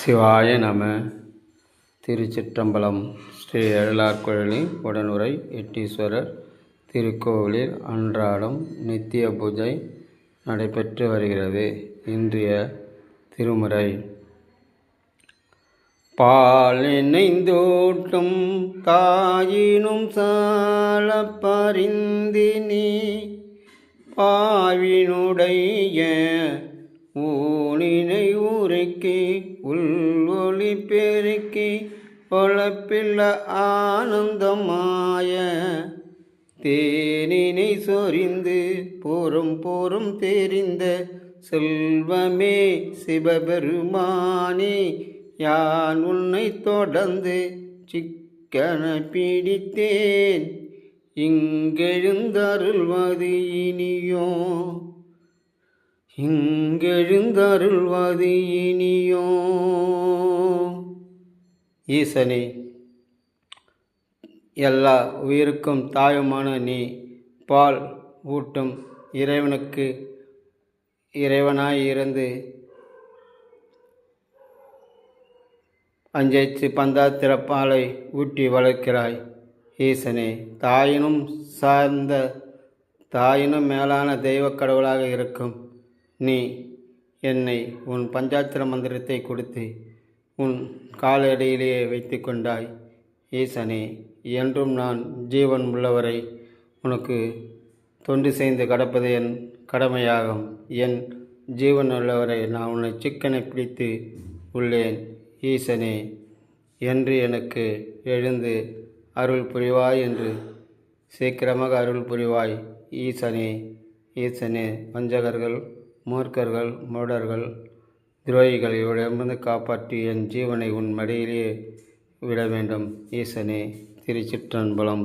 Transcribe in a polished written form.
சிவாய நம. திருச்சிற்றம்பலம். ஸ்ரீ எழிலார்குழலி உடனுரை எட்டீஸ்வரர் திருக்கோவிலில் அன்றாடம் நித்திய பூஜை நடைபெற்று வருகிறது. இன்றைய திருமுறை பாலினைந்தோட்டும் தாயினும் சால பரிந்தினி பாவினுடைய ஊனினை உருக்கி உள்வொளி பெருக்கி பொழப்பில்ல ஆனந்தமாய தேனினை சொரிந்து பொறும் தெரிந்த செல்வமே சிவபெருமானே, யான் உன்னை தொடர்ந்து சிக்கன பிடித்தேன், இங்கெழுந்தருள்வது இனியோ ஈசனே, எல்லா உயிருக்கும் தாயுமான நீ பால் ஊட்டும் இறைவனுக்கு இறைவனாயிருந்து அஞ்சைத்து பந்தாத்திர பாலை ஊட்டி வளர்க்கிறாய். ஈசனே, தாயினும் மேலான தெய்வ கடவுளாக இருக்கும் நீ என்னை உன் பஞ்சாத்திர மந்திரத்தை கொடுத்து உன் காலடியிலேயே வைத்து கொண்டாய். ஈசனே, என்றும் நான் ஜீவன் உள்ளவரை உனக்கு தொண்டு செய்து கடப்பது என் கடமையாகும். என் ஜீவன் உள்ளவரை நான் உன்னை சிக்கனை பிடித்து உள்ளேன். ஈசனே, என்று எனக்கு எழுந்து அருள் புரிவாய், என்று சீக்கிரமாக அருள் புரிவாய். ஈசனே, வஞ்சகர்கள், மூர்க்கர்கள், மூடர்கள், துரோகிகள் இவரிடமிருந்து காப்பாற்றி என் ஜீவனை உன் மடியிலே விட வேண்டும். ஈசனே, திருச்சிற்றம்பலம்.